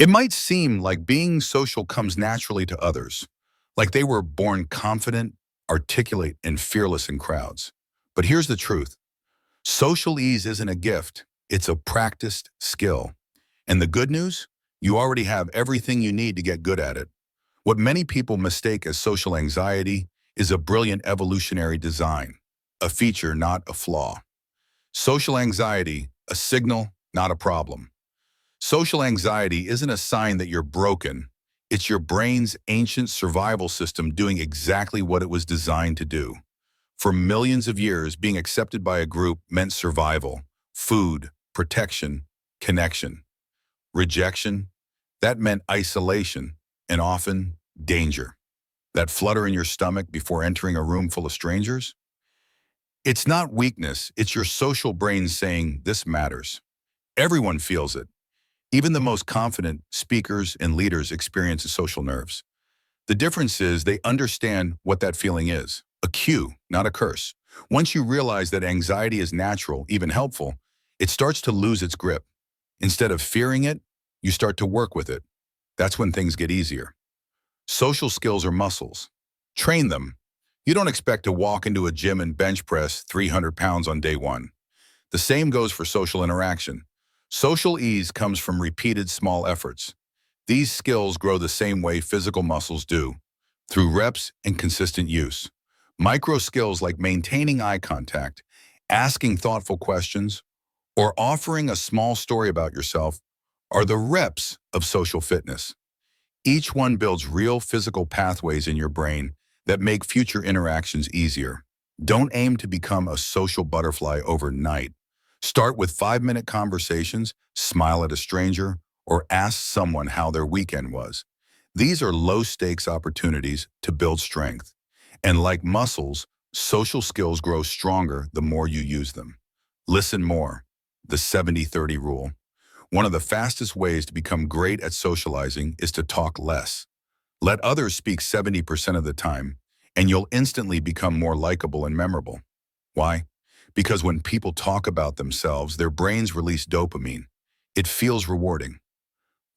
It might seem like being social comes naturally to others, like they were born confident, articulate, and fearless in crowds. But here's the truth. Social ease isn't a gift, it's a practiced skill. And the good news? You already have everything you need to get good at it. What many people mistake as social anxiety is a brilliant evolutionary design, a feature, not a flaw. Social anxiety, a signal, not a problem. Social anxiety isn't a sign that you're broken. It's your brain's ancient survival system doing exactly what it was designed to do. For millions of years, being accepted by a group meant survival, food, protection, connection. Rejection, that meant isolation, and often danger. That flutter in your stomach before entering a room full of strangers? It's not weakness, it's your social brain saying, this matters. Everyone feels it. Even the most confident speakers and leaders experience social nerves. The difference is they understand what that feeling is. A cue, not a curse. Once you realize that anxiety is natural, even helpful, it starts to lose its grip. Instead of fearing it, you start to work with it. That's when things get easier. Social skills are muscles. Train them. You don't expect to walk into a gym and bench press 300 pounds on day one. The same goes for social interaction. Social ease comes from repeated small efforts. These skills grow the same way physical muscles do, through reps and consistent use. Micro skills like maintaining eye contact, asking thoughtful questions, or offering a small story about yourself are the reps of social fitness. Each one builds real physical pathways in your brain that make future interactions easier. Don't aim to become a social butterfly overnight. Start with 5-minute conversations, smile at a stranger, or ask someone how their weekend was. These are low-stakes opportunities to build strength. And like muscles, social skills grow stronger the more you use them. Listen more. The 70-30 rule. One of the fastest ways to become great at socializing is to talk less. Let others speak 70% of the time, and you'll instantly become more likable and memorable. Why? Because when people talk about themselves, their brains release dopamine. It feels rewarding.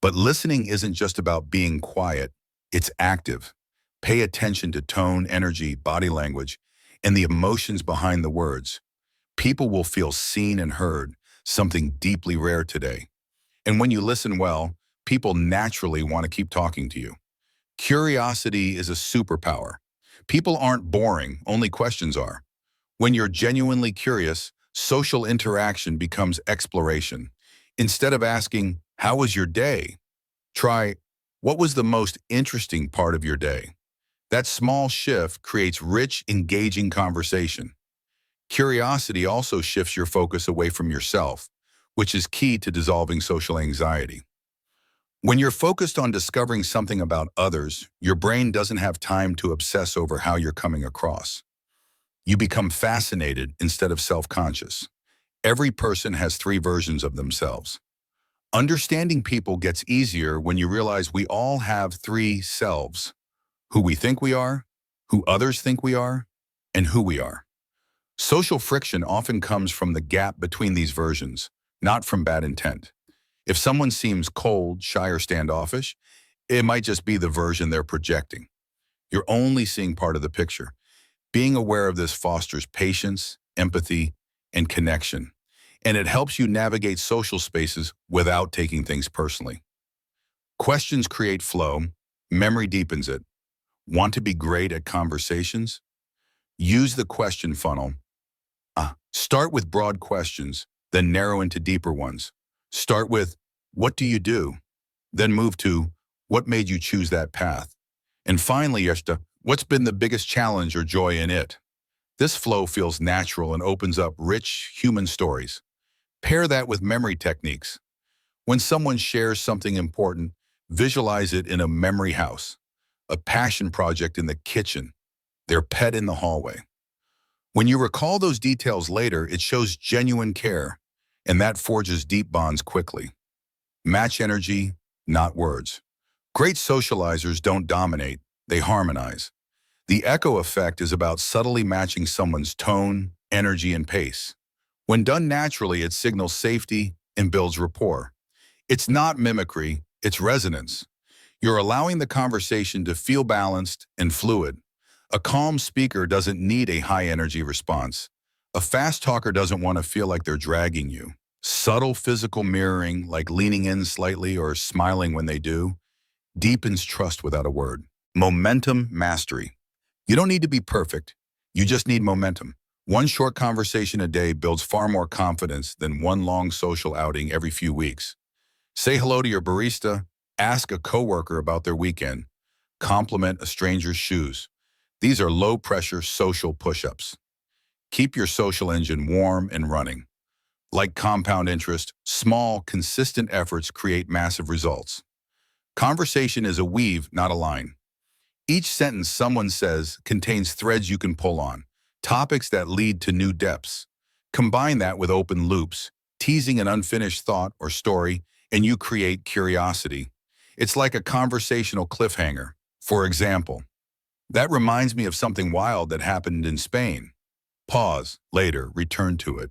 But listening isn't just about being quiet, it's active. Pay attention to tone, energy, body language, and the emotions behind the words. People will feel seen and heard, something deeply rare today. And when you listen well, people naturally want to keep talking to you. Curiosity is a superpower. People aren't boring, only questions are. When you're genuinely curious, social interaction becomes exploration. Instead of asking, how was your day? Try, what was the most interesting part of your day? That small shift creates rich, engaging conversation. Curiosity also shifts your focus away from yourself, which is key to dissolving social anxiety. When you're focused on discovering something about others, your brain doesn't have time to obsess over how you're coming across. You become fascinated instead of self-conscious. Every person has 3 versions of themselves. Understanding people gets easier when you realize we all have 3 selves: who we think we are, who others think we are, and who we are. Social friction often comes from the gap between these versions, not from bad intent. If someone seems cold, shy, or standoffish, it might just be the version they're projecting. You're only seeing part of the picture. Being aware of this fosters patience, empathy, and connection, and it helps you navigate social spaces without taking things personally. Questions create flow, memory deepens it. Want to be great at conversations? Use the question funnel. Start with broad questions, then narrow into deeper ones. Start with, what do you do? Then move to, what made you choose that path? And finally, Yeshta, what's been the biggest challenge or joy in it? This flow feels natural and opens up rich human stories. Pair that with memory techniques. When someone shares something important, visualize it in a memory house, a passion project in the kitchen, their pet in the hallway. When you recall those details later, it shows genuine care, and that forges deep bonds quickly. Match energy, not words. Great socializers don't dominate, they harmonize. The echo effect is about subtly matching someone's tone, energy, and pace. When done naturally, it signals safety and builds rapport. It's not mimicry, It's resonance. You're allowing the conversation to feel balanced and fluid. A calm speaker doesn't need a high-energy response. A fast talker doesn't want to feel like they're dragging you. Subtle physical mirroring, like leaning in slightly or smiling when they do, deepens trust without a word. Momentum mastery. You don't need to be perfect. You just need momentum. One short conversation a day builds far more confidence than one long social outing every few weeks. Say hello to your barista, ask a coworker about their weekend, compliment a stranger's shoes. These are low-pressure social push-ups. Keep your social engine warm and running. Like compound interest, small, consistent efforts create massive results. Conversation is a weave, not a line. Each sentence someone says contains threads you can pull on, topics that lead to new depths. Combine that with open loops, teasing an unfinished thought or story, and you create curiosity. It's like a conversational cliffhanger. For example, that reminds me of something wild that happened in Spain. Pause, later, return to it.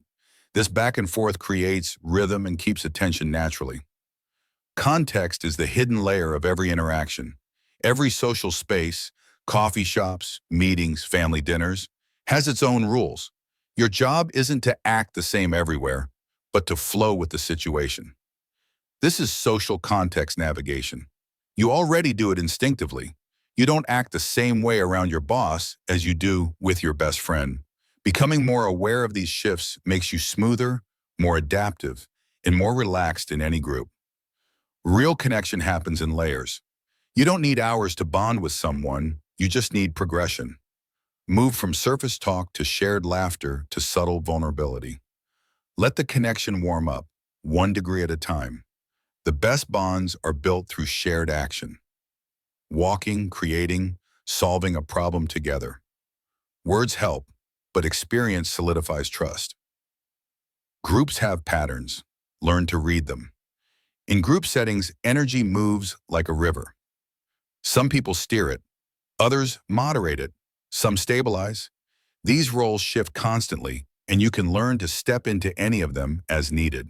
This back and forth creates rhythm and keeps attention naturally. Context is the hidden layer of every interaction. Every social space, coffee shops, meetings, family dinners, has its own rules. Your job isn't to act the same everywhere, but to flow with the situation. This is social context navigation. You already do it instinctively. You don't act the same way around your boss as you do with your best friend. Becoming more aware of these shifts makes you smoother, more adaptive, and more relaxed in any group. Real connection happens in layers. You don't need hours to bond with someone, you just need progression. Move from surface talk to shared laughter to subtle vulnerability. Let the connection warm up, 1 degree at a time. The best bonds are built through shared action. Walking, creating, solving a problem together. Words help, but experience solidifies trust. Groups have patterns. Learn to read them. In group settings, energy moves like a river. Some people steer it, others moderate it, some stabilize. These roles shift constantly, and you can learn to step into any of them as needed.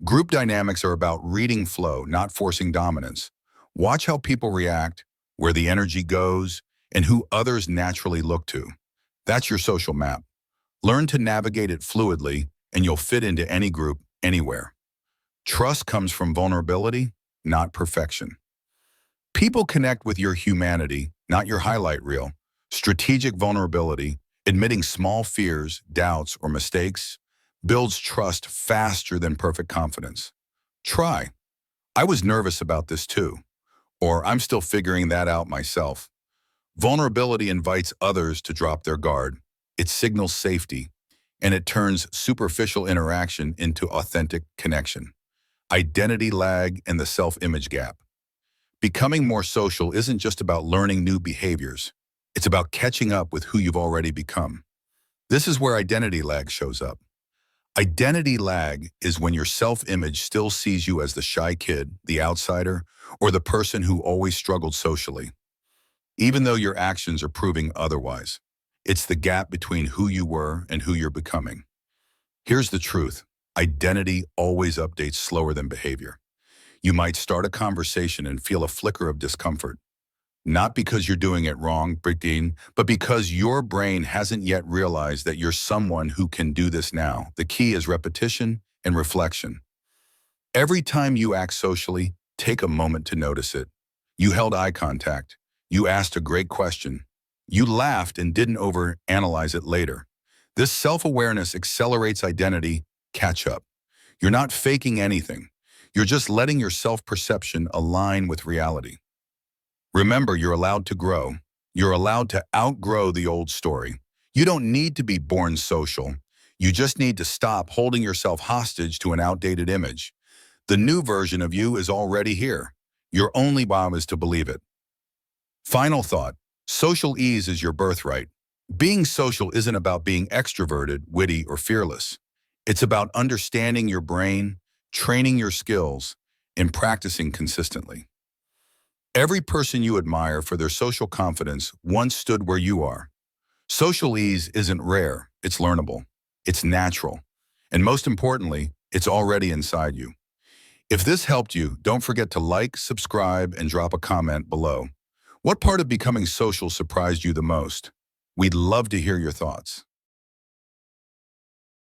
Group dynamics are about reading flow, not forcing dominance. Watch how people react, where the energy goes, and who others naturally look to. That's your social map. Learn to navigate it fluidly, and you'll fit into any group, anywhere. Trust comes from vulnerability, not perfection. People connect with your humanity, not your highlight reel. Strategic vulnerability, admitting small fears, doubts, or mistakes, builds trust faster than perfect confidence. Try. I was nervous about this too. Or I'm still figuring that out myself. Vulnerability invites others to drop their guard. It signals safety, and it turns superficial interaction into authentic connection. Identity lag and the self-image gap. Becoming more social isn't just about learning new behaviors. It's about catching up with who you've already become. This is where identity lag shows up. Identity lag is when your self-image still sees you as the shy kid, the outsider, or the person who always struggled socially, even though your actions are proving otherwise. It's the gap between who you were and who you're becoming. Here's the truth. Identity always updates slower than behavior. You might start a conversation and feel a flicker of discomfort. Not because you're doing it wrong, Brittine, but because your brain hasn't yet realized that you're someone who can do this now. The key is repetition and reflection. Every time you act socially, take a moment to notice it. You held eye contact. You asked a great question. You laughed and didn't overanalyze it later. This self-awareness accelerates identity catch-up. You're not faking anything. You're just letting your self-perception align with reality. Remember, you're allowed to grow. You're allowed to outgrow the old story. You don't need to be born social. You just need to stop holding yourself hostage to an outdated image. The new version of you is already here. Your only job is to believe it. Final thought. Social ease is your birthright. Being social isn't about being extroverted, witty, or fearless. It's about understanding your brain, training your skills, and practicing consistently. Every person you admire for their social confidence once stood where you are. Social ease isn't rare, it's learnable, it's natural, and most importantly, it's already inside you. If this helped you, don't forget to like, subscribe, and drop a comment below. What part of becoming social surprised you the most? We'd love to hear your thoughts.